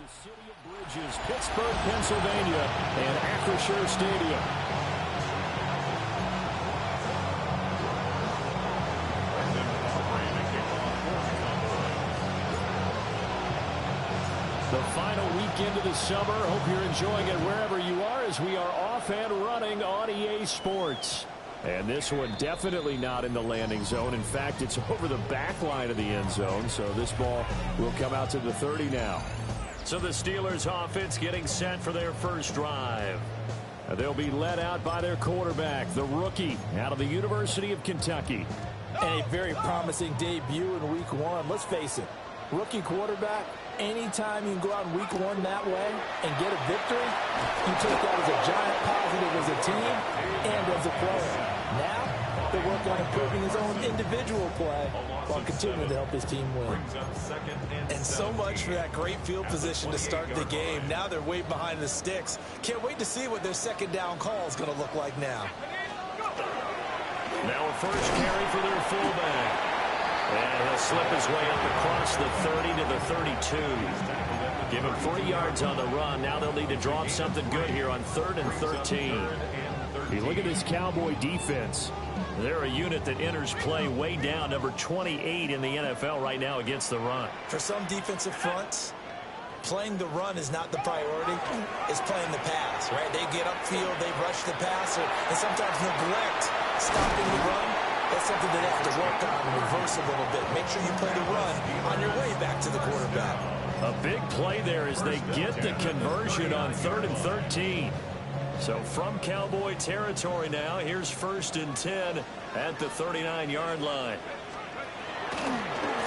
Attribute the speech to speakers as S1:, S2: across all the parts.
S1: the city of Bridges, Pittsburgh, Pennsylvania, and Acrisure Stadium. The final weekend of the summer. Hope you're enjoying it wherever you are as we are off and running on EA Sports. And this one definitely not in the landing zone. In fact, it's over the back line of the end zone. So this ball will come out to the 30 now. So the Steelers offense getting set for their first drive. They'll be led out by their quarterback, the rookie out of the University of Kentucky.
S2: And a very promising debut in week one. Let's face it, rookie quarterback, anytime you can go out in week one that way and get a victory, you take that as a giant positive as a team and as a player. Now, they work on improving his own individual play while continuing to help his team win.
S3: And so much for that great field position to start the game. Now they're way behind the sticks. Can't wait to see what their second down call is going to look like now.
S1: Now a first carry for their fullback. And he'll slip his way up across the 30 to the 32. Give him 3 yards on the run. Now they'll need to drop something good here on 3rd and 13. You look at this Cowboy defense. They're a unit that enters play way down, number 28 in the NFL right now against the run.
S3: For some defensive fronts, playing the run is not the priority. It's playing the pass, right? They get upfield, they rush the passer, and sometimes neglect stopping the run. That's something that they have to work on and reverse a little bit. Make sure you play the run on your way back to the quarterback.
S1: A big play there as they get the conversion on 3rd and 13. So from Cowboy territory now, here's 1st and 10 at the 39-yard line.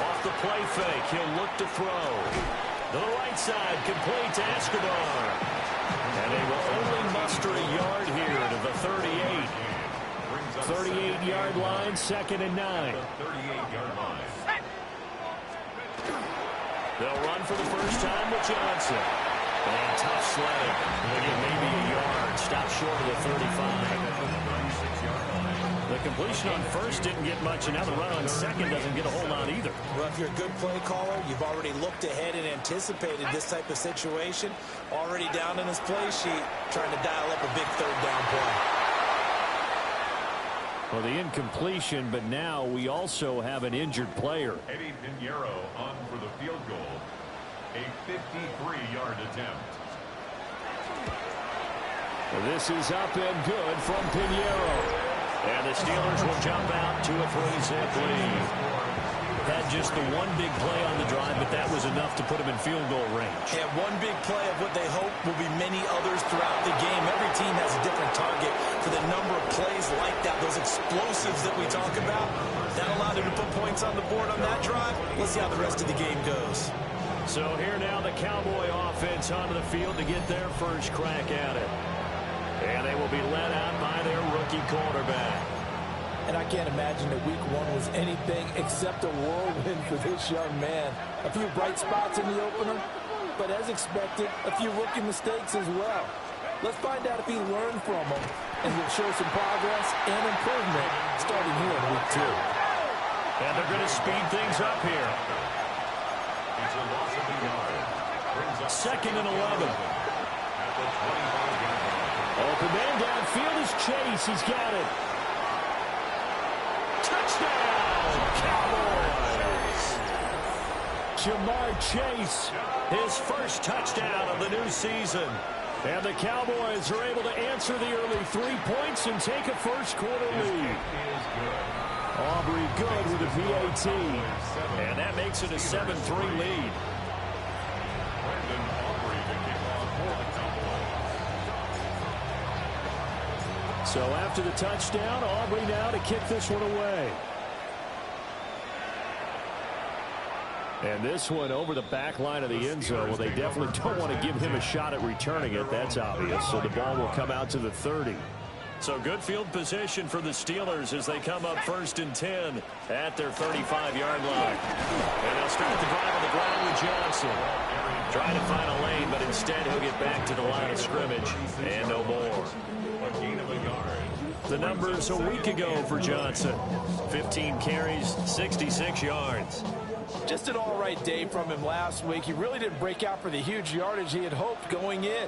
S1: Off the play fake, he'll look to throw. To the right side, complete to Escobar. And they will only muster a yard here to the 38. 38-yard line, 2nd and 9. They'll run for the first time with Johnson. And tough sledding. They'll get maybe a yard. Stop short of the 35. The completion on 1st didn't get much, and now the run on 2nd doesn't get a whole lot either.
S3: Well, if you're a good play caller, you've already looked ahead and anticipated this type of situation. Already down in his play sheet, trying to dial up a big 3rd down play.
S1: Well, the incompletion, but now we also have an injured player.
S4: Eddie Pinheiro on for the field goal. A 53-yard attempt.
S1: Well, this is up and good from Pinheiro. And the Steelers will jump out to a 3-zip lead. Had just the one big play on the drive, but that was enough to put him in field goal range.
S3: And one big play of what they hope will be many others throughout the game. Every team has a different target for the number of plays like that, those explosives that we talk about. That allowed him to put points on the board on that drive. Let's see how the rest of the game goes.
S1: So here now the Cowboy offense onto the field to get their first crack at it. And they will be led out by their rookie quarterback.
S2: And I can't imagine that week one was anything except a whirlwind for this young man. A few bright spots in the opener, but as expected, a few rookie mistakes as well. Let's find out if he learned from them, and he'll show some progress and improvement starting here in week 2.
S1: And they're going to speed things up here. 2nd and 11. Open man downfield is Chase. He's got it. Touchdown, Cowboys! Jamar Chase, his first touchdown of the new season. And the Cowboys are able to answer the early 3 points and take a first-quarter lead. Aubrey good with a PAT. And that makes it a 7-3 lead. So after the touchdown, Aubrey now to kick this one away. And this one over the back line of the end zone. Well, they definitely don't want to give him a shot at returning it. That's obvious. So the ball will come out to the 30. So good field position for the Steelers as they come up 1st and 10 at their 35-yard line. And they'll start the drive on the ground with Johnson. Trying to find a lane, but instead he'll get back to the line of scrimmage. And no more. The numbers a week ago for Johnson. 15 carries, 66 yards.
S2: Just an all-right day from him last week. He really didn't break out for the huge yardage he had hoped going in.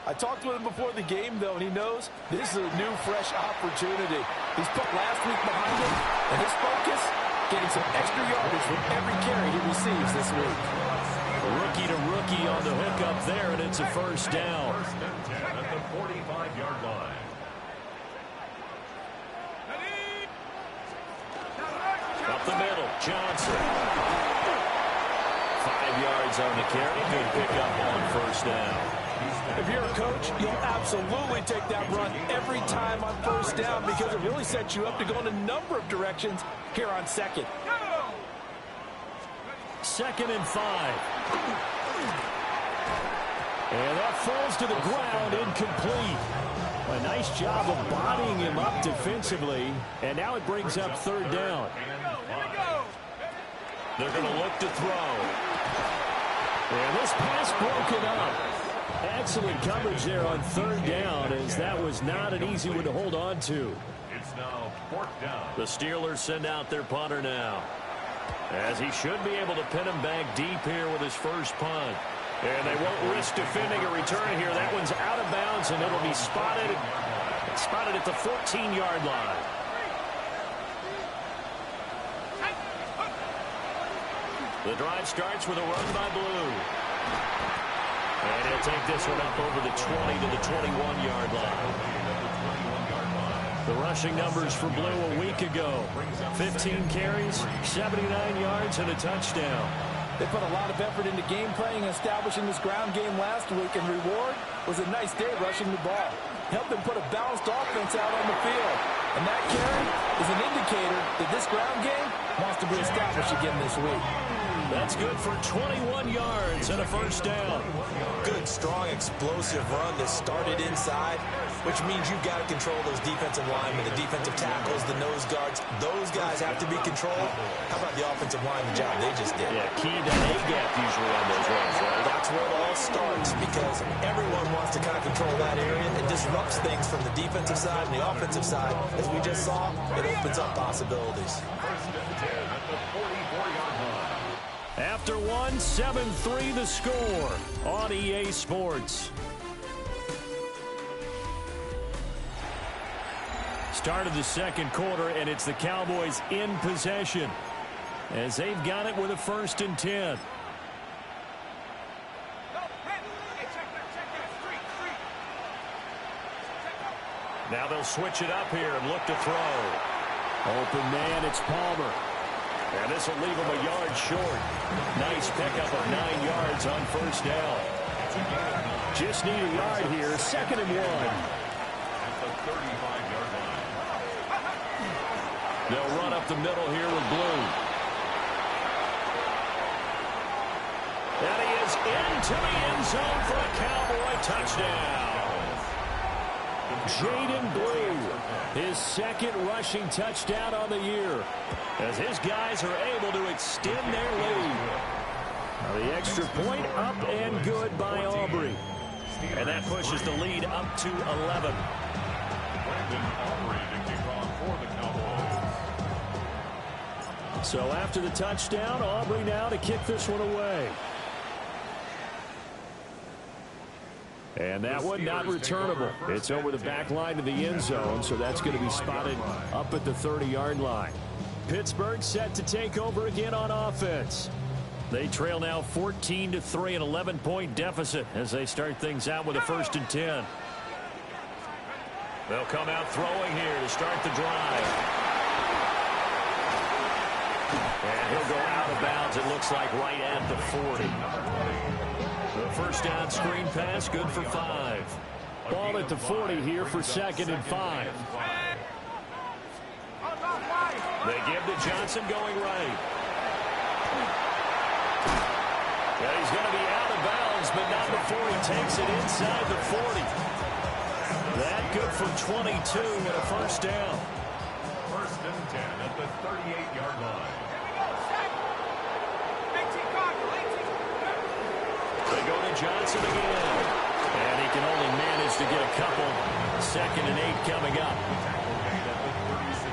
S2: I talked with him before the game, though, and he knows this is a new, fresh opportunity. He's put last week behind him, and his focus, getting some extra yardage from every carry he receives this week.
S1: Rookie to rookie on the hook up there, and it's a first down.
S4: First and 10 at the 45-yard line.
S1: Up the middle, Johnson. 5 yards on the carry. Good pickup on first down.
S2: If you're a coach, you'll absolutely take that run every time on first down because it really sets you up to go in a number of directions here on second.
S1: 2nd and 5. And that falls to the ground, incomplete. A nice job of bodying him up defensively, and now it brings up 3rd down. They're going to look to throw. And this pass broken up. Excellent coverage there on 3rd down, as that was not an easy one to hold on to.
S4: It's now 4th down.
S1: The Steelers send out their punter now, as he should be able to pin him back deep here with his first punt. And they won't risk defending a return here. That one's out of bounds, and it'll be spotted at the 14-yard line. The drive starts with a run by Blue. And he'll take this one up over the 20 to the 21-yard line. The rushing numbers for Blue a week ago: 15 carries, 79 yards, and a touchdown.
S2: They put a lot of effort into game playing and establishing this ground game last week, and reward was a nice day rushing the ball. Helped them put a balanced offense out on the field. And that carry is an indicator that this ground game wants to be established again this week.
S1: That's good for 21 yards and a first down.
S3: Good, strong, explosive run that started inside, which means you've got to control those defensive linemen, the defensive tackles, the nose guards. Those guys have to be controlled. How about the offensive line, the job they just did?
S1: Yeah, key to A-gap usually on those runs, right?
S3: That's where it all starts, because everyone wants to kind of control that area. It disrupts things from the defensive side and the offensive side. As we just saw, it opens up possibilities.
S4: First and 10 at the 44-yard line.
S1: After one, 7-3 the score on EA Sports. Start of the second quarter, and it's the Cowboys in possession, as they've got it with a 1st and 10. Now they'll switch it up here and look to throw. Open man, it's Palmer. And this will leave him a yard short. Nice pickup of 9 yards on first down. Just need a yard here. 2nd and 1.
S4: At the 35-yard line.
S1: They'll run up the middle here with Blue. And he is into the end zone for a Cowboy touchdown. Jaden Blue, his 2nd rushing touchdown on the year, as his guys are able to extend their lead. Now the extra point up and good by Aubrey. And that pushes the lead up to 11.
S4: Brandon Aubrey to kick off for the Cowboys.
S1: So after the touchdown, Aubrey now to kick this one away. And that one not returnable. It's over the back line of the end zone, so that's going to be spotted up at the 30-yard line. Pittsburgh set to take over again on offense. They trail now 14-3, an 11-point deficit as they start things out with a 1st and 10. They'll come out throwing here to start the drive. And he'll go out of bounds, it looks like, right at the 40. The first down screen pass, good for 5. Ball at the 40 here for 2nd and 5. They give to Johnson going right. Yeah, he's going to be out of bounds, but not before he takes it inside the 40. That good for 22 and a first down.
S4: 1st and 10 at the 38-yard line.
S1: They go to Johnson again. And he can only manage to get a couple. 2nd and 8 coming up.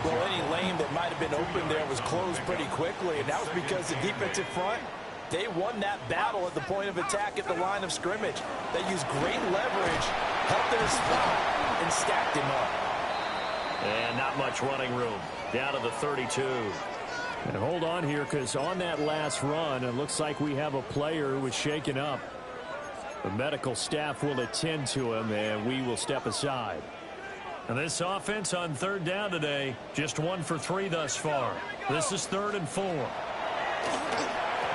S2: Well, any lane that might have been open there was closed pretty quickly, and that was because the defensive front, they won that battle at the point of attack at the line of scrimmage. They used great leverage, held their spot, and stacked him up.
S1: And not much running room. Down to the 32. And hold on here, because on that last run, it looks like we have a player who was shaken up. The medical staff will attend to him, and we will step aside. And this offense on third down today, just 1 for 3 thus far. This is 3rd and 4.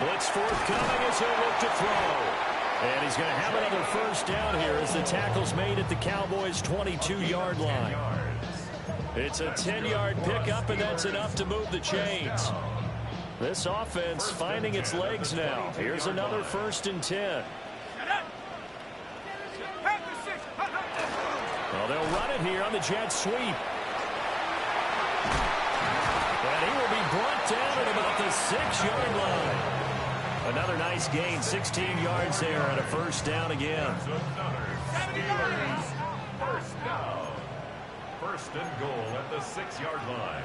S1: Blitz forthcoming as he'll look to throw. And he's going to have another first down here as the tackle's made at the Cowboys' 22-yard line. It's a 10-yard pickup, and that's enough to move the chains. This offense finding its legs now. Here's another 1st and 10. Well, they'll run it here on the jet sweep. And he will be brought down at about the 6-yard line. Another nice gain, 16 yards there, and a first down again.
S4: First down. 1st and goal at the 6-yard line.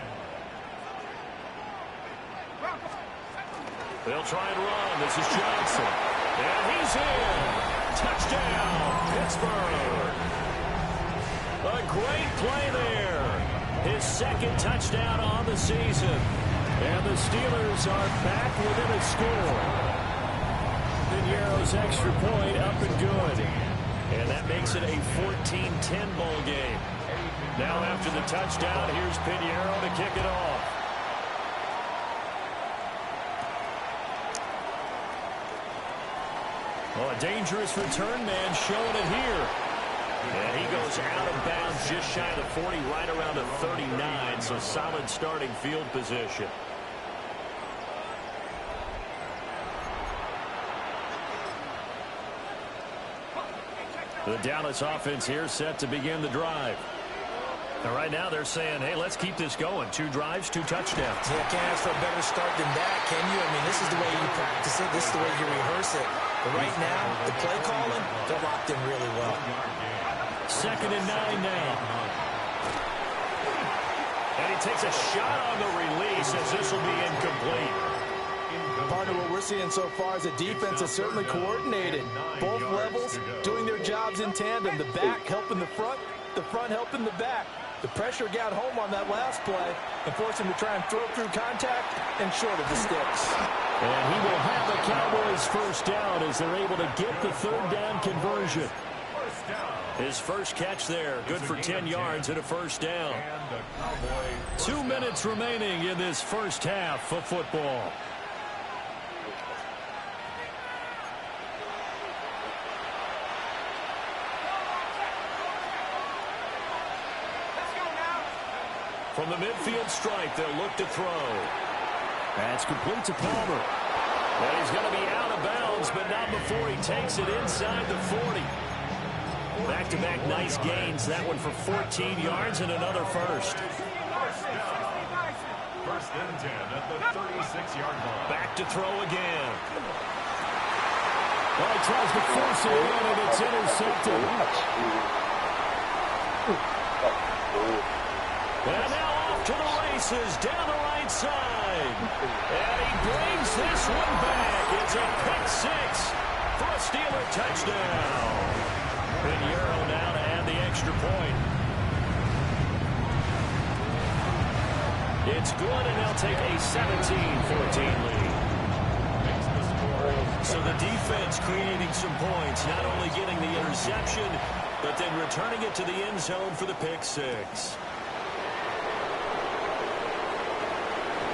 S1: They'll try and run. This is Johnson. And he's in. Touchdown, Pittsburgh. A great play there. His 2nd touchdown on the season. And the Steelers are back within a score. Pinheiro's extra point up and good. And that makes it a 14-10 ball game. Now after the touchdown, here's Pinheiro to kick it off. Well, a dangerous return man showing it here. And he goes out of bounds just shy of the 40, right around the 39, so solid starting field position. The Dallas offense here set to begin the drive. And right now they're saying, hey, let's keep this going. 2 drives, 2 touchdowns.
S3: Yeah, can't ask for a better start than that, can you? I mean, this is the way you practice it. This is the way you rehearse it. But right now, the play calling, they're locked in really well.
S1: 2nd and 9 now. And he takes a shot on the release as this will be incomplete.
S2: Partner, what we're seeing so far is the defense is certainly coordinated. Both levels doing their jobs in tandem. The back helping the front helping the back. The pressure got home on that last play and forced him to try and throw through contact and short of the sticks.
S1: And he will have the Cowboys first down as they're able to get the 3rd down conversion. His first catch there, good for 10 yards and a first down. 2 minutes remaining in this first half of football. From the midfield stripe, they'll look to throw. That's complete to Palmer. And he's going to be out of bounds, but not before he takes it inside the 40. Back-to-back nice gains. That one for 14 yards and another first.
S4: 1st and 10 at the 36-yard line.
S1: Back to throw again. Well, he tries to force it in, and it's intercepted. And now off to the races down the right side. And he brings this one back. It's a pick 6 for a Steeler touchdown. Pinheiro now to add the extra point. It's good, and they'll take a 17-14 lead. So the defense creating some points, not only getting the interception, but then returning it to the end zone for the pick 6.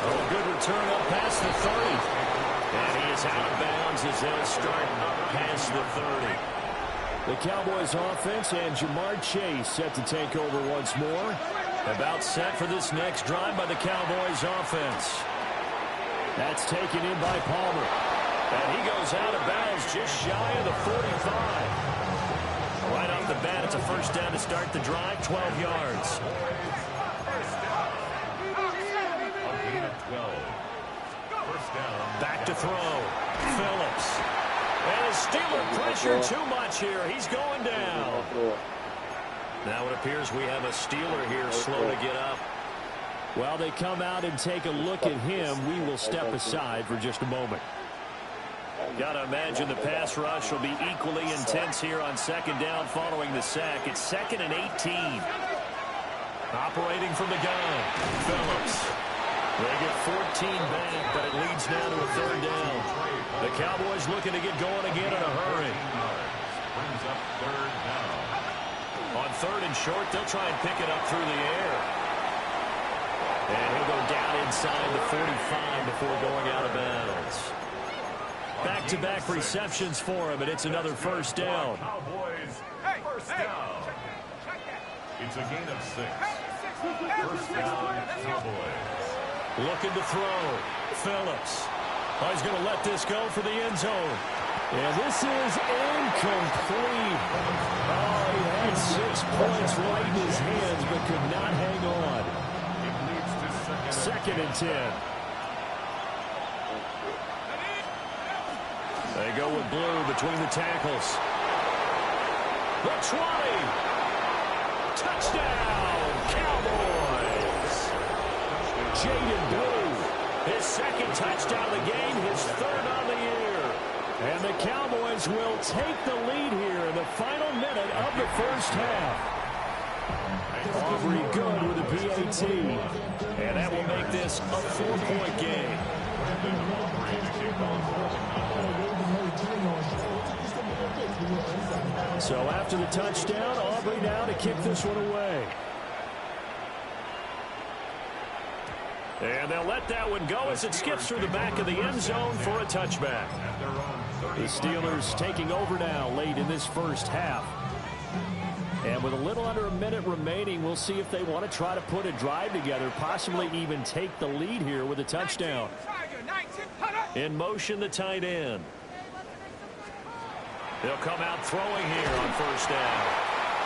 S1: Oh, good return up past the 30. And he is out of bounds as they'll start up past the 30. The Cowboys offense and Jamar Chase set to take over once more. About set for this next drive by the Cowboys offense. That's taken in by Palmer. And he goes out of bounds just shy of the 45. Right off the bat, it's a first down to start the drive, 12 yards. Back to throw. Phillips. And his Steeler pressure too much here. He's going down. Now it appears we have a Steeler here slow to get up. While they come out and take a look at him, we will step aside for just a moment. Got to imagine the pass rush will be equally intense here on second down following the sack. It's 2nd and 18. Operating from the gun, Phillips. They get 14 back, but it leads now to a 3rd down. The Cowboys looking to get going again in a hurry.
S4: Brings up 3rd down.
S1: On 3rd and short, they'll try and pick it up through the air. And he'll go down inside the 45 before going out of bounds. Back-to-back receptions for him, and it's another 1st down.
S4: Cowboys, 1st down. It's a gain of 6. 1st down, Cowboys.
S1: Looking to throw. Phillips. Oh, he's going to let this go for the end zone. And this is incomplete. Oh, he had 6 points right in his hands, but could not hang on.
S4: It leads to
S1: 2nd and 10. They go with blue between the tackles. The 20. Touchdown, Cowboys. Jaden Blue, his 2nd touchdown of the game, his 3rd on the year. And the Cowboys will take the lead here in the final minute of the 1st half. Aubrey good with a PAT. And that will make this a 4-point game. So after the touchdown, Aubrey now to kick this one away. And they'll let that one go as it skips through the back of the end zone for a touchback. The Steelers taking over now late in this 1st half. And with a little under a minute remaining, we'll see if they want to try to put a drive together, possibly even take the lead here with a touchdown. In motion, the tight end. They'll come out throwing here on 1st down.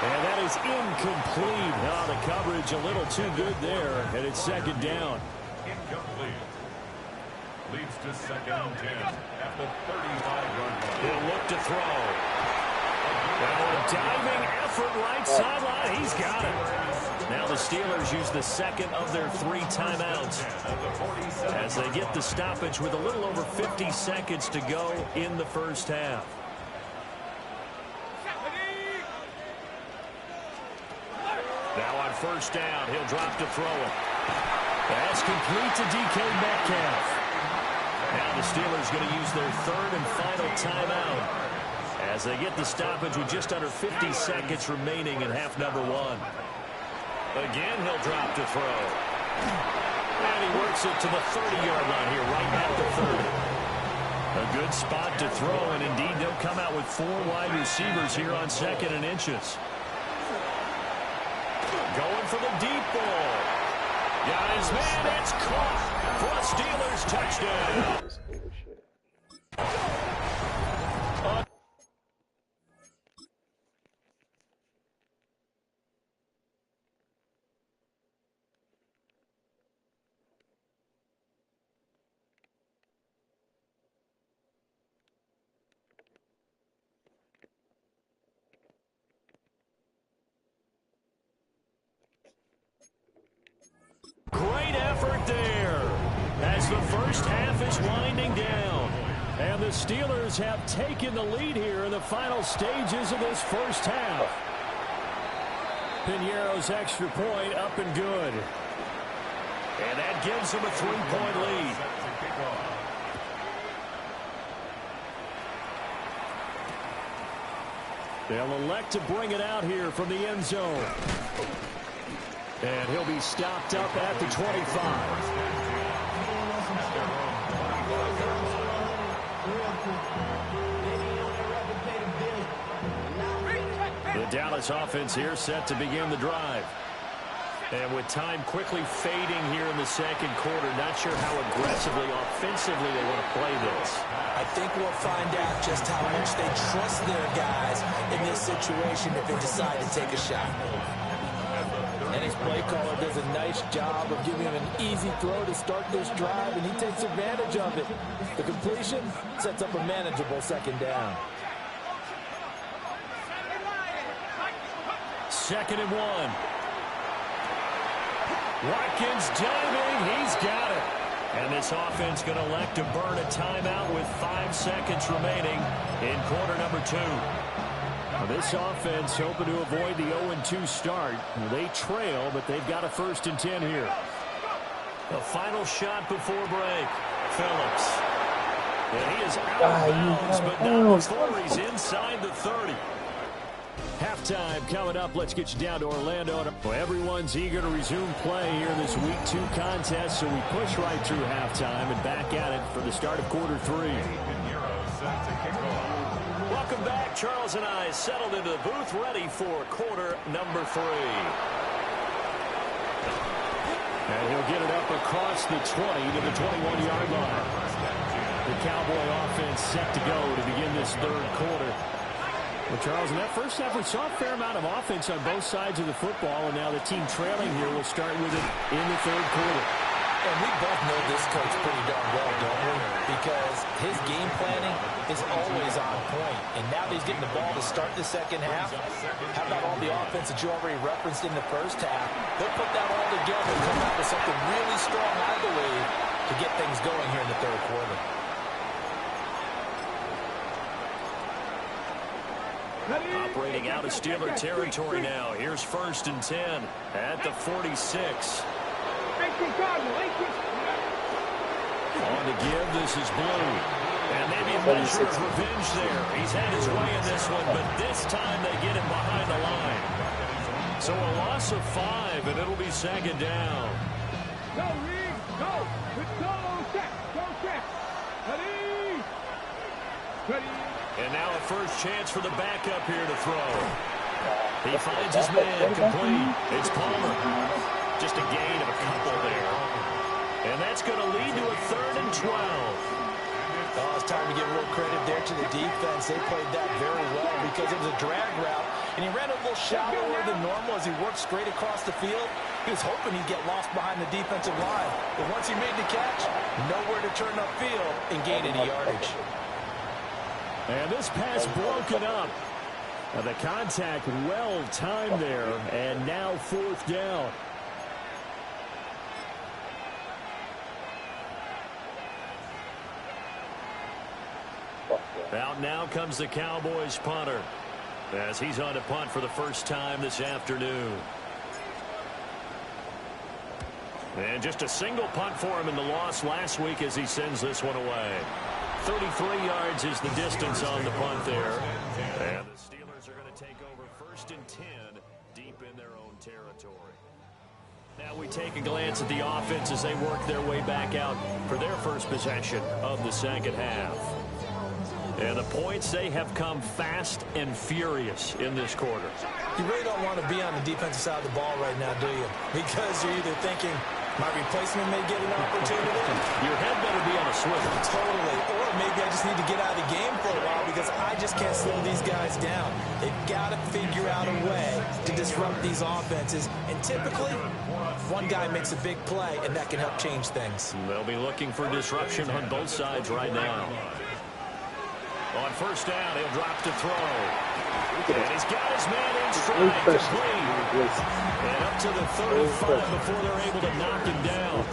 S1: And that is incomplete. Oh, the coverage a little too good there, and it's 2nd down.
S4: Incomplete. Leads to 2nd and 10 at the 35-yard line.
S1: He'll look to throw. And a diving effort right sideline. He's got it. Now the Steelers use the 2nd of their 3 timeouts as they get the stoppage with a little over 50 seconds to go in the 1st half. Now on 1st down, he'll drop to throw it. That's complete to DK Metcalf. Now the Steelers going to use their 3rd and final timeout as they get the stoppage with just under 50 seconds remaining in half number 1. Again, he'll drop to throw. And he works it to the 30-yard line here, right at the 30. A good spot to throw, and indeed they'll come out with 4 wide receivers here on 2nd and inches. Going for the deep ball. Got his man, it's caught for a Steelers touchdown. Great effort there as the 1st half is winding down. And the Steelers have taken the lead here in the final stages of this 1st half. Piñeiro's extra point up and good. And that gives them a 3-point lead. They'll elect to bring it out here from the end zone. And he'll be stopped up at the 25. The Dallas offense here set to begin the drive. And with time quickly fading here in the 2nd quarter, not sure how aggressively, offensively they want to play this.
S3: I think we'll find out just how much they trust their guys in this situation if they decide to take a shot.
S2: And his play caller does a nice job of giving him an easy throw to start this drive, and he takes advantage of it. The completion sets up a manageable 2nd down.
S1: 2nd and 1. Watkins diving. He's got it. And this offense going to elect to burn a timeout with 5 seconds remaining in quarter number 2. Now this offense hoping to avoid the 0-2 start. They trail, but they've got a 1st and 10 here. The final shot before break. Phillips. And he is out of bounds, but not before he's inside the 30. Halftime coming up. Let's get you down to Orlando. Well, everyone's eager to resume play here in this Week 2 contest, so we push right through halftime and back at it for the start of quarter 3. Welcome back. Charles and I settled into the booth, ready for quarter number 3. And he'll get it up across the 20 to the 21-yard line. The Cowboy offense set to go to begin this 3rd quarter. Well, Charles, in that first half, we saw a fair amount of offense on both sides of the football, and now the team trailing here will start with it in the 3rd quarter.
S2: And we both know this coach pretty darn well, don't we? Because his game planning is always on point. And now that he's getting the ball to start the 2nd half, how about all the offense that you already referenced in the 1st half? They'll put that all together and come out with something really strong, I believe, to get things going here in the 3rd quarter.
S1: Operating out of Steeler territory now. Here's 1st and 10 at the 46. On the give, this is Blue. And maybe a measure of revenge there. He's had his way in this one, but this time they get him behind the line. So a loss of 5, and it'll be 2nd down.
S5: Go, Reed, go. Go, set. Go, set. Ready. Ready.
S1: And now a first chance for the backup here to throw. He finds his man complete. It's Palmer. Just a gain of a couple there. And that's going to lead to a 3rd and 12.
S2: Oh, it's time to give a little credit there to the defense. They played that very well because it was a drag route. And he ran a little shallower than normal as he worked straight across the field. He was hoping he'd get lost behind the defensive line. But once he made the catch, nowhere to turn upfield and gain any yardage.
S1: And this pass broken up. The contact well timed there, and now 4th down. Out now comes the Cowboys punter as he's on to punt for the first time this afternoon. And just a single punt for him in the loss last week as he sends this one away. 33 yards is the distance on the punt there. And the Steelers are going to take over 1st and 10 deep in their own territory. Now we take a glance at the offense as they work their way back out for their first possession of the 2nd half. And the points, they have come fast and furious in this quarter.
S2: You really don't want to be on the defensive side of the ball right now, do you? Because you're either thinking, my replacement may get an opportunity.
S1: Your head better be on a swivel.
S2: Totally. Or maybe I just need to get out of the game for a while because I just can't slow these guys down. They've got to figure out a way to disrupt these offenses. And typically, one guy makes a big play, and that can help change things.
S1: They'll be looking for disruption on both sides right now. On 1st down, he'll drop to throw. And he's got his man in stride, complete. And up to the 35 before they're able to knock him down.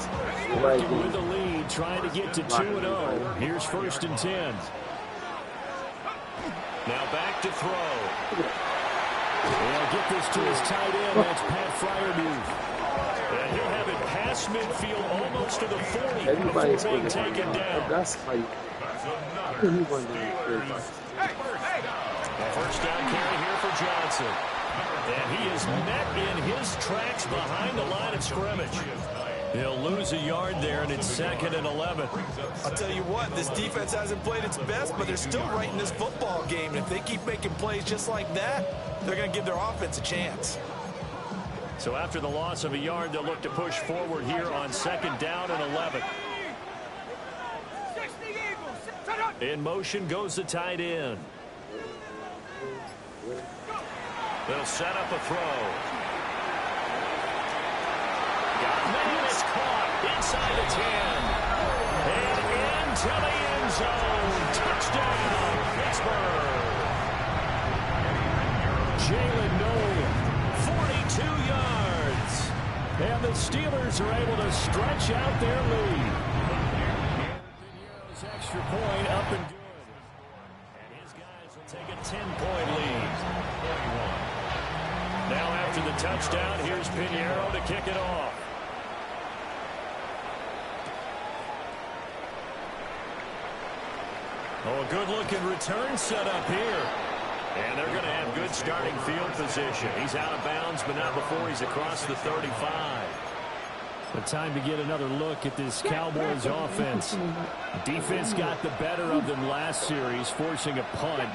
S1: Working with the lead, trying to get to 2-0. Here's 1st and 10. Now back to throw. They'll get this to his tight end. That's Pat Fryermuth. And he'll have it past midfield, almost to the 40 before being taken down.
S6: That's like
S1: First down carry here for Johnson. And he is met in his tracks behind the line of scrimmage. He'll lose a yard there, and it's 2nd and 11.
S3: I'll tell you what, this defense hasn't played its best, but they're still right in this football game. And if they keep making plays just like that, they're going to give their offense a chance.
S1: So after the loss of a yard, they'll look to push forward here on 2nd down and 11. In motion goes the tight end. They'll set up a throw. Man is caught inside the 10. And into the end zone. Touchdown, Pittsburgh. Jalen Noel, 42 yards. And the Steelers are able to stretch out their lead. Pinheiro's extra point up and good. And his guys will take a 10-point lead. Now after the touchdown, here's Pinheiro to kick it off. Oh, a good-looking return set up here. And they're going to have good starting field position. He's out of bounds, but not before he's across the 35. The time to get another look at this Cowboys offense. Defense got the better of them last series, forcing a punt.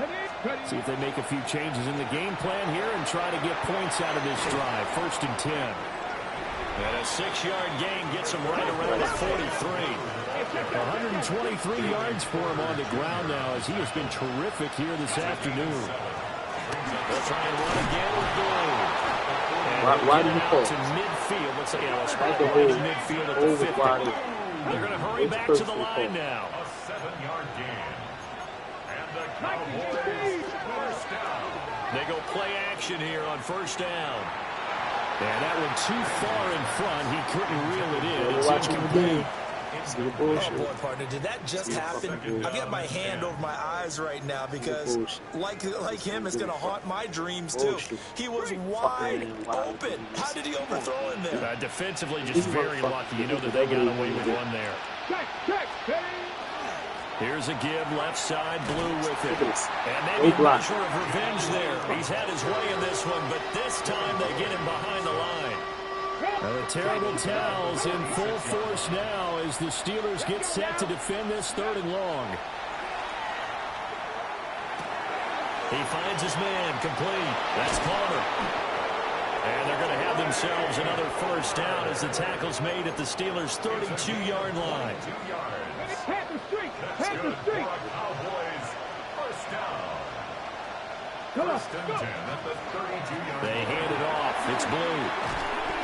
S1: See if they make a few changes in the game plan here and try to get points out of this drive. 1st and 10. And a 6-yard gain gets him right around the 43. 123 yards for him on the ground now as he has been terrific here this afternoon. They'll try and run again with Blue.
S6: Why did he pull?
S1: To midfield. Let's say, right in midfield at the 50. They're going to hurry back to the line now.
S4: A 7-yard gain. And the Cowboys first down.
S1: They go play action here on 1st down. And that one too far in front. He couldn't reel it in. It's incomplete.
S3: Oh, boy, partner, did that just happen? I've got my hand over my eyes right now because, like him, it's going to haunt my dreams, too. He was wide open. How did he overthrow him there?
S1: Defensively, just very lucky. You know that they got away with one there. Here's a give, left side, Blue with it. And maybe a measure of revenge there. He's had his way in this one, but this time they get him behind the line. The terrible towels in full force now as the Steelers get set to defend this 3rd and long. He finds his man, complete. That's Palmer. And they're going to have themselves another 1st down as the tackle's made at the Steelers' 32-yard line.
S5: Pass the street. Pass the street.
S4: Cowboys first down.
S5: Come on.
S4: 1st and 10 at the 32-yard line.
S1: They hand it off. It's Blue.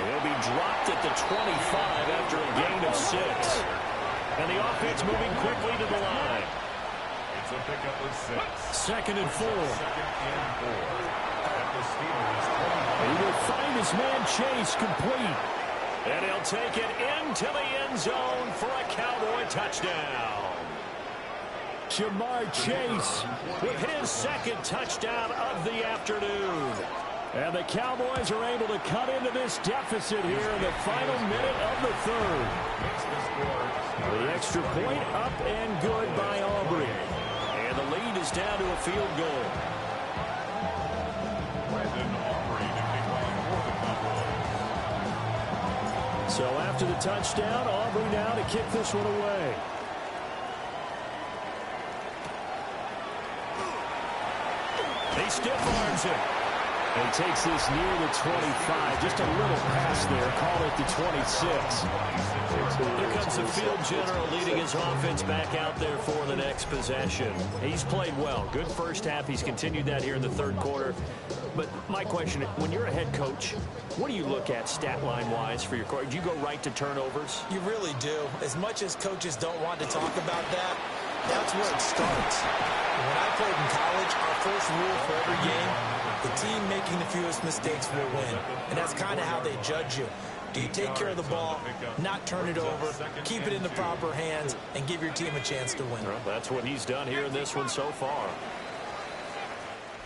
S1: He'll be dropped at the 25 after a gain of 6. And the offense moving quickly to the line.
S4: It's a pickup of 6.
S1: 2nd and 4.
S4: 2nd and 4. At the Steelers' 21.
S1: He will find his man Chase complete. And he'll take it into the end zone for a Cowboy touchdown. Jamar Chase with his 2nd touchdown of the afternoon. And the Cowboys are able to cut into this deficit here in the final minute of the 3rd. The extra point up and good by Aubrey. And the lead is down to a field goal. So after the touchdown, Aubrey now to kick this one away. He stiff arms it. And takes this near the 25. Just a little pass there. Call it the 26. Here comes the field general leading his offense back out there for the next possession. He's played well. Good 1st half. He's continued that here in the 3rd quarter. But my question, when you're a head coach, what do you look at stat line-wise for your coach? Do you go right to turnovers?
S3: You really do. As much as coaches don't want to talk about that, that's where it starts. When I played in college, our first rule for every game, the team making the fewest mistakes will win. And that's kind of how they judge you. Do you take care of the ball, not turn it over, keep it in the proper hands, and give your team a chance to win?
S1: Well, that's what he's done here in this one so far.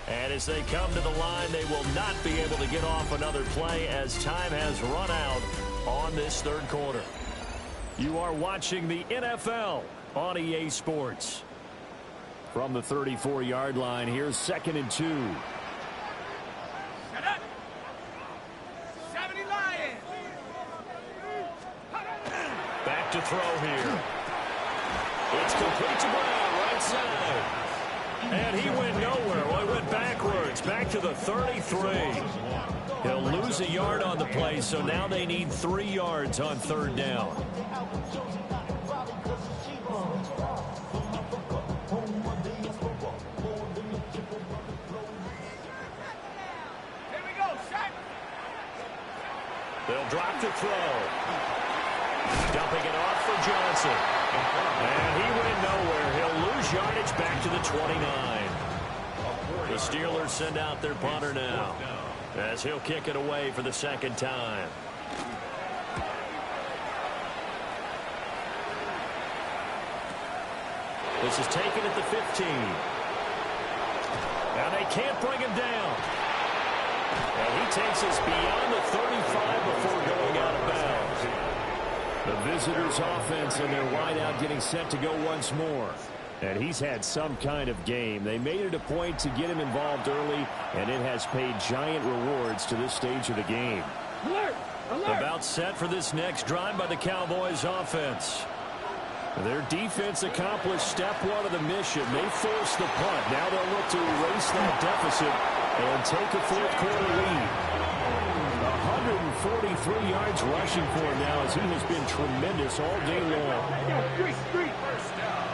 S1: And as they come to the line, they will not be able to get off another play as time has run out on this 3rd quarter. You are watching the NFL on EA Sports. From the 34-yard line, here's 2nd and 2. Back to throw here. It's complete to Brown, right side. And he went nowhere. Well, he went backwards, back to the 33. He'll lose a yard on the play, so now they need 3 yards on 3rd down. They'll drop to throw. Dumping it off for Johnson. And he went nowhere. He'll lose yardage back to the 29. The Steelers send out their punter now as he'll kick it away for the 2nd time. This is taken at the 15. Now they can't bring him down. And he takes us beyond the 35 before going out of bounds. The visitors' offense and their wideout getting set to go once more. And he's had some kind of game. They made it a point to get him involved early, and it has paid giant rewards to this stage of the game.
S5: Alert! Alert!
S1: About set for this next drive by the Cowboys offense. Their defense accomplished step one of the mission. They forced the punt. Now they'll look to erase that deficit and take a fourth quarter lead. 143 yards rushing for him now as he has been tremendous all day long.
S4: First down.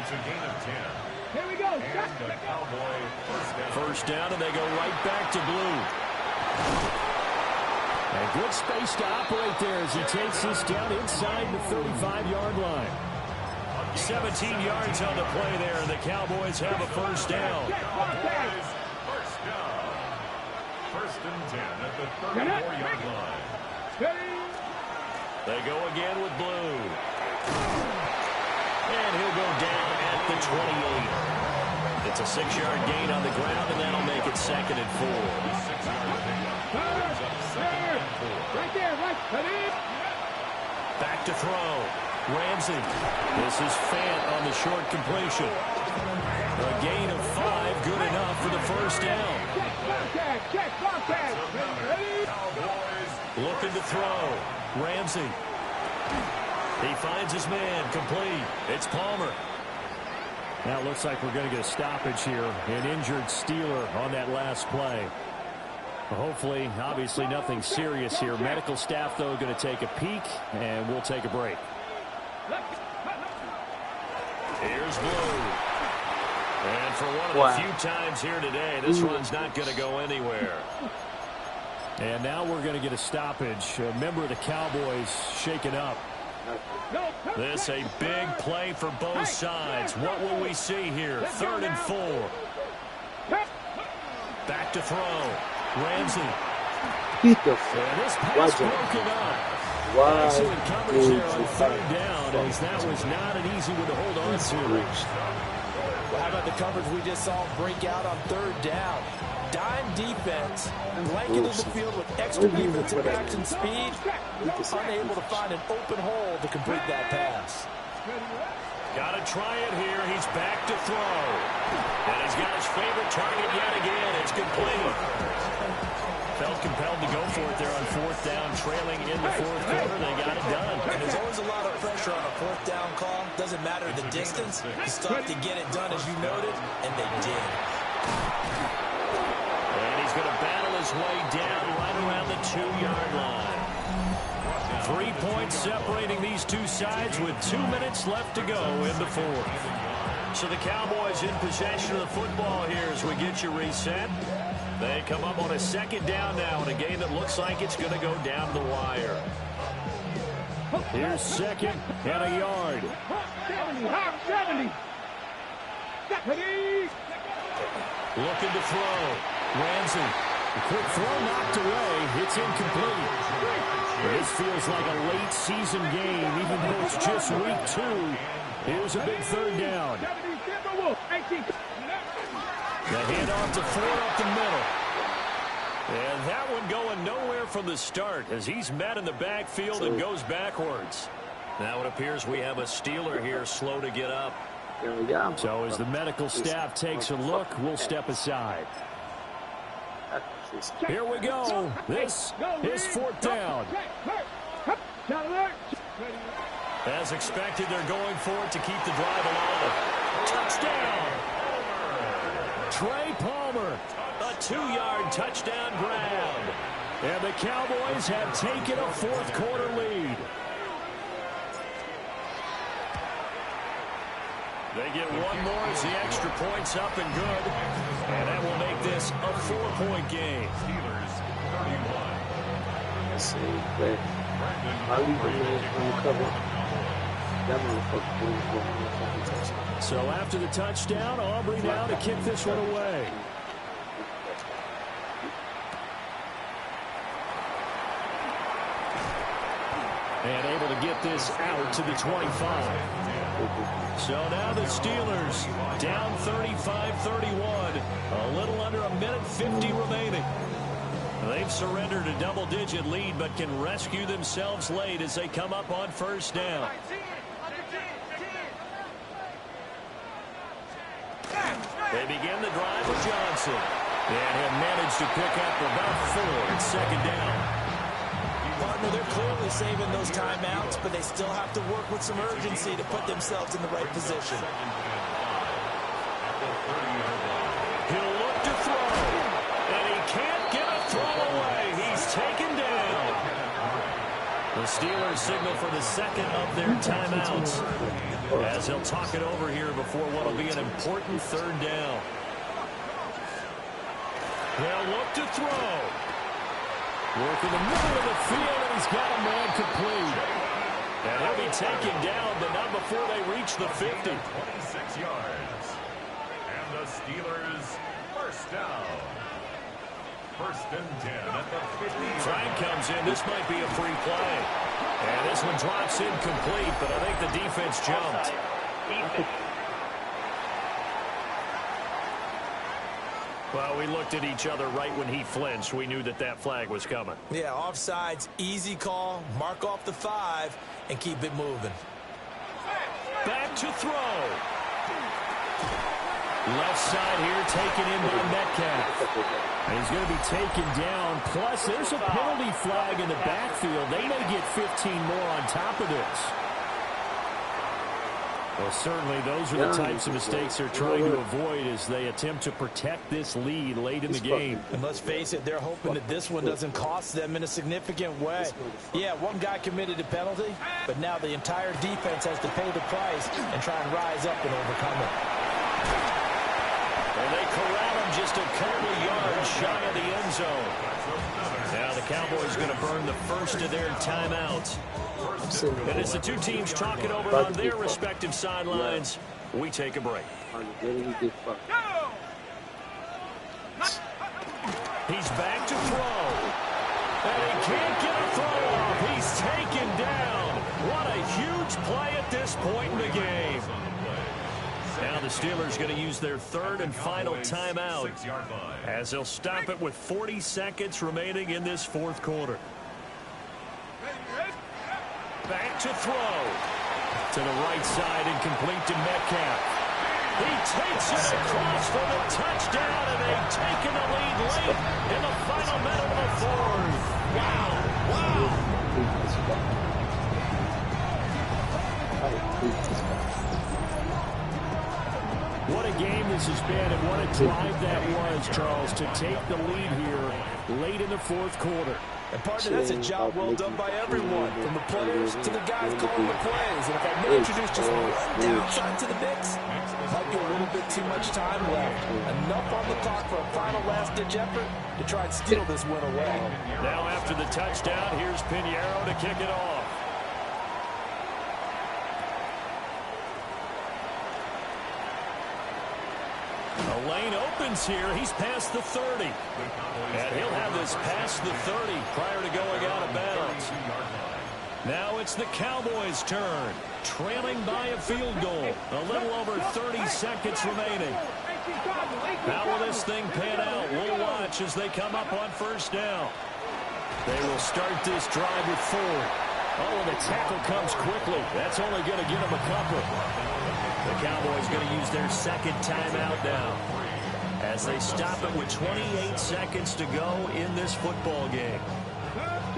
S4: It's a gain of 10.
S5: Here we go.
S4: And the Cowboy first down.
S1: First down, and they go right back to blue. And good space to operate there as he takes this down inside the 35-yard line. 17 yards on the play there, and the Cowboys have a first down.
S4: Cowboys first down. First and 10 at the 34-yard line.
S1: They go again with blue. And he'll go down at the 28. It's a 6-yard gain on the ground, and that'll make it second and 4.
S4: 6-yard pickup.
S5: Right there, right.
S1: Back to throw. Ramsey. This is Fant on the short completion. A gain of 5, good enough for the first down.
S5: Check, contact.
S4: Cowboys
S1: Looking to throw. Ramsey. He finds his man, complete. It's Palmer. Now it looks like we're going to get a stoppage here. An injured Steeler on that last play. Hopefully, obviously nothing serious here. Medical staff, though, going to take a peek, and we'll take a break. Here's Blue. And for one of the few times here today, this one's not going to go anywhere. And now we're going to get a stoppage. A member of the Cowboys shaken up. This a big play for both sides. What will we see here? 3rd and 4. Back to throw. Ramsey.
S6: Beat the
S1: And this pass broken up. Excellent coverage there on 3rd down, as that was not an easy one to hold on to.
S2: How about the coverage we just saw break out on 3rd down? Dime defense, blanketed the field with extra defensive action speed, unable to find an open hole to complete that pass.
S1: Got to try it here. He's back to throw. And he's got his favorite target yet again. It's complete. Felt compelled to go for it there on 4th down, trailing in the 4th quarter. They got it done.
S3: And there's always a lot of pressure on a 4th down call. Doesn't matter the distance. You still have to get it done, as you noted, and they did.
S1: And he's going to battle his way down right around the 2-yard line. 3 points separating these two sides with 2 minutes left to go in the 4th. So the Cowboys in possession of the football here as we get you reset. They come up on a 2nd down now in a game that looks like it's going to go down the wire. Here's 2nd and a yard.
S5: 70.
S1: Looking to throw. Ramsey. A quick throw knocked away. It's incomplete. This feels like a late season game, even though it's just week 2. Here's a big 3rd down. The handoff to Ford up the middle. And that one going nowhere from the start as he's met in the backfield and goes backwards. Now it appears we have a Steeler here slow to get up. So as the medical staff takes a look, we'll step aside. Here we go. This is 4th down. As expected, they're going for it to keep the drive alive. Touchdown! Trey Palmer, a 2-yard touchdown grab. And the Cowboys have taken a 4th quarter lead. They get one more as the extra point's up and good. And that will make this a 4-point game.
S4: Steelers 31.
S6: Let's see, but I leave the man uncovered. That motherfucker.
S1: So after the touchdown, Aubrey now to kick this one away. And able to get this out to the 25. So now the Steelers down 35-31. A little under a minute 50 remaining. They've surrendered a double-digit lead, but can rescue themselves late as they come up on first down. They begin the drive with Johnson. And have managed to pick up about 4 at second down.
S3: Partner, they're clearly saving those timeouts, but they still have to work with some urgency to put themselves in the right position.
S1: He'll look to throw. And he can't get a throw away. He's taken down. The Steelers signal for the second of their timeouts, as they'll talk it over here before what will be an important third down. They'll look to throw. Work in the middle of the field, and he's got a man complete. And he'll be taken down, but not before they reach the 50.
S4: 26 yards. And the Steelers first down. First and 10 at the 50.
S1: Frank comes in. This might be a free play. And this one drops incomplete, but I think the defense jumped. Well, we looked at each other right when he flinched. We knew that that flag was coming.
S3: Yeah, offsides, easy call. Mark off the 5 and keep it moving.
S1: Back to throw. Left side here taken in by Metcalf. And he's going to be taken down. Plus, there's a penalty flag in the backfield. They may get 15 more on top of this. Well, certainly those are the types of mistakes they're trying to avoid as they attempt to protect this lead late in the game.
S3: And let's face it, they're hoping that this one doesn't cost them in a significant way. Yeah, one guy committed a penalty, but now the entire defense has to pay the price and try and rise up and overcome it.
S1: And they corral him just a couple of yards shy of the end zone. Now the Cowboys going to burn the first of their timeouts. And as the two teams talk it over on their respective sidelines, we take a break. He's back to throw. And he can't get a throw off. He's taken down. What a huge play at this point in the game. Now the Steelers going to use their third and final timeout as they'll stop it with 40 seconds remaining in this fourth quarter. Back to throw. To the right side and complete to Metcalf. He takes it across for the touchdown, and they've taken the lead late in the final minute of the fourth. Wow. What a game this has been, and what a drive that was, Charles, to take the lead here late in the fourth quarter.
S3: And partner, that's a job well done by everyone, from the players to the guys calling the plays. And if I may introduce just one downside to the mix, might be a little bit too much time left. Enough on the clock for a final last-ditch effort to try and steal this win away.
S1: Now after the touchdown, here's Pinheiro to kick it off. The lane opens here. He's past the 30. And he'll have this past the 30 prior to going out of bounds. Now it's the Cowboys' turn. Trailing by a field goal. A little over 30 seconds remaining. How will this thing pan out? We'll watch as they come up on first down. They will start this drive with 4. Oh, and the tackle comes quickly. That's only going to get them a couple. The Cowboys going to use their second timeout now as they stop it with 28 seconds to go in this football game.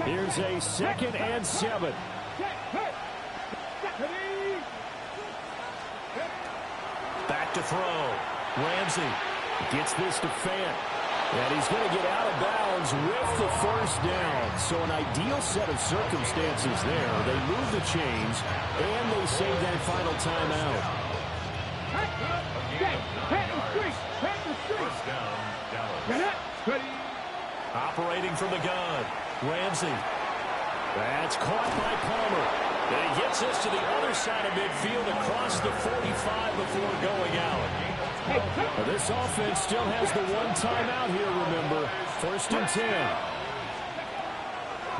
S1: Here's a 2nd and 7. Back to throw. Ramsey gets this to Fant. And he's going to get out of bounds with the first down. So an ideal set of circumstances there. They move the chains, and they save that final timeout.
S4: First down, Dallas.
S1: Operating from the gun. Ramsey. That's caught by Palmer. And he gets this to the other side of midfield across the 45 before going out. Well, this offense still has the one timeout here, remember. 1st and 10.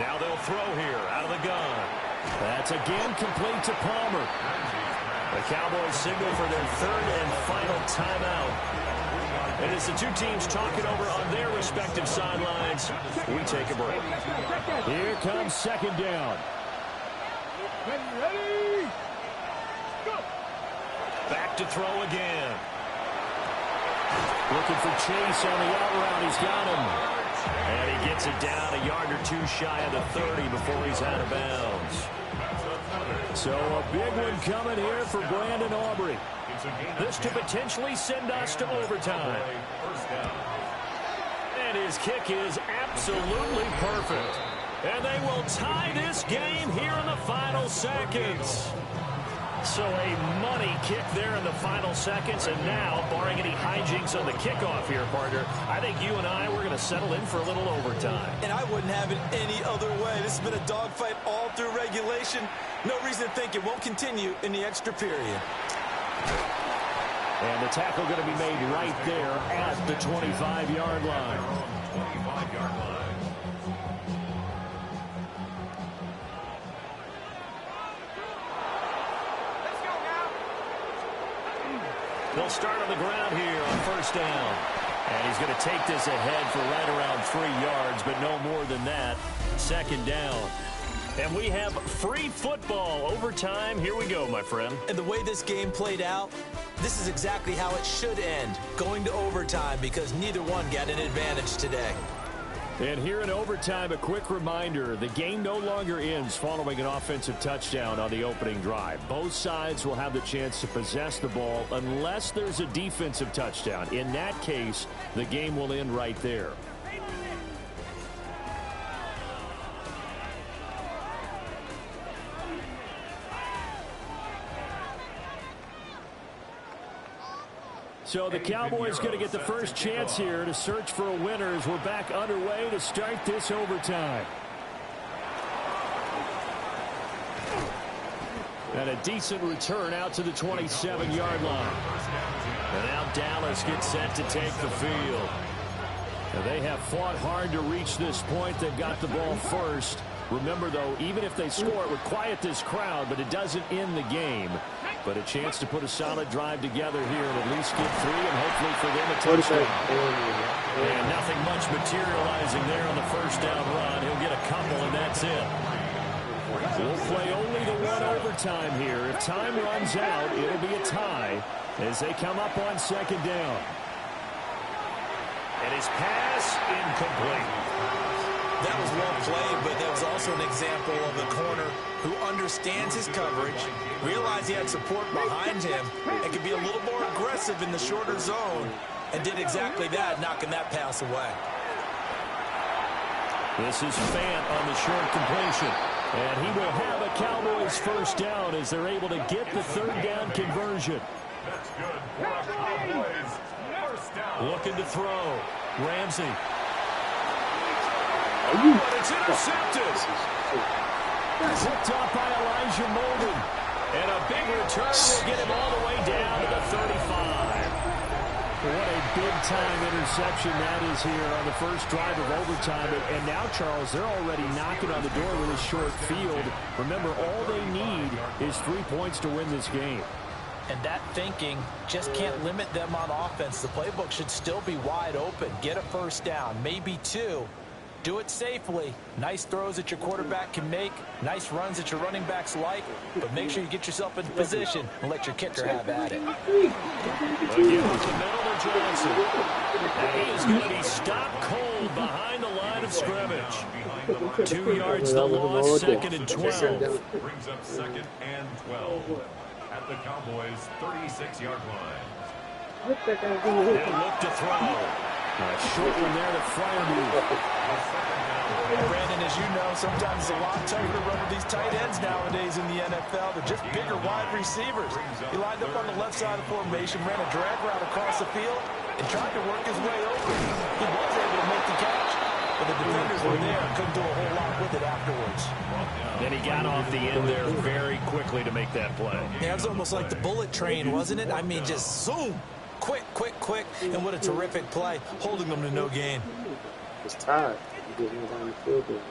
S1: Now they'll throw here out of the gun. That's again complete to Palmer. The Cowboys signal for their third and final timeout. And as the two teams talking over on their respective sidelines, we take a break. Here comes second down.
S5: Ready? Go.
S1: Back to throw again. Looking for Chase on the out route. He's got him. And he gets it down a yard or two shy of the 30 before he's out of bounds. So a big one coming here for Brandon Aubrey. This to potentially send us to overtime. And his kick is absolutely perfect. And they will tie this game here in the final seconds. So a money kick there in the final seconds. And now, barring any hijinks on the kickoff here, partner, I think you and I, we're going to settle in for a little overtime.
S3: And I wouldn't have it any other way. This has been a dogfight all through regulation. No reason to think it won't continue in the extra period.
S1: And the tackle going to be made right there at the 25-yard line.
S4: 25-yard line.
S1: They'll start on the ground here on first down. And he's going to take this ahead for right around 3 yards, but no more than that. Second down. And we have free football overtime. Here we go, my friend.
S3: And the way this game played out, this is exactly how it should end, going to overtime, because neither one got an advantage today.
S1: And here in overtime, a quick reminder, the game no longer ends following an offensive touchdown on the opening drive. Both sides will have the chance to possess the ball unless there's a defensive touchdown. In that case, the game will end right there. So the Cowboys going to get the first chance here to search for a winner as we're back underway to start this overtime. And a decent return out to the 27-yard line. And now Dallas gets set to take the field. Now they have fought hard to reach this point. They've got the ball first. Remember, though, even if they score, it would quiet this crowd, but it doesn't end the game. But a chance to put a solid drive together here and at least get 3 and hopefully for them a touchdown. And nothing much materializing there on the first down run. He'll get a couple and that's it. We'll play only the one overtime here. If time runs out, it'll be a tie as they come up on second down. And his pass incomplete.
S3: That was well played, but that was also an example of a corner who understands his coverage, realized he had support behind him, and could be a little more aggressive in the shorter zone, and did exactly that, knocking that pass away.
S1: This is Fant on the short completion. And he will have a Cowboys first down as they're able to get the third down conversion.
S4: That's good for a Cowboys first down.
S1: Looking to throw. Ramsey.
S5: But
S1: it's intercepted. Picked up by Elijah Molden. And a big return will get him all the way down to the 35. What a big-time interception that is here on the first drive of overtime. And now, Charles, they're already knocking on the door with a short field. Remember, all they need is 3 points to win this game.
S2: And that thinking just can't limit them on offense. The playbook should still be wide open. Get a first down, maybe 2. Do it safely. Nice throws that your quarterback can make. Nice runs that your running backs like. But make sure you get yourself in position and let your kicker have at it.
S1: Again with the middle to Johnson. And he is going to be stopped cold behind the line of scrimmage. 2 yards the loss, second and 12.
S4: Brings up second and 12 at the Cowboys' 36-yard line.
S1: They'll look to throw. A short one there to Freiermuth.
S2: Brandon, as you know, sometimes it's a lot tougher to run with these tight ends nowadays in the NFL. They're just bigger wide receivers. He lined up on the left side of the formation, ran a drag route across the field, and tried to work his way over. He was able to make the catch, but the defenders were there and couldn't do a whole lot with it afterwards.
S1: Then he got off the end there very quickly to make that play.
S3: Yeah, it was almost like the bullet train, wasn't it? I mean, just zoom. Quick, quick, quick. And what a terrific play, holding them to no gain.
S6: It's tied. He didn't go down the field goal.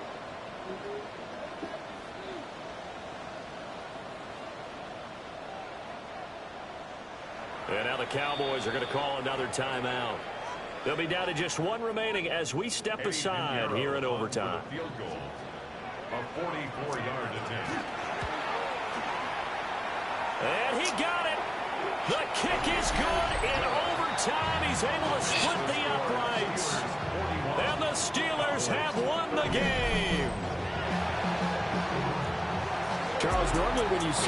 S1: And now the Cowboys are going to call another timeout. They'll be down to just one remaining as we step aside here in overtime.
S4: Field goal. A 44-yard attempt.
S1: And he got it. The kick is good. In overtime, he's able to split the uprights. And the Steelers have won the game. Charles, normally when you see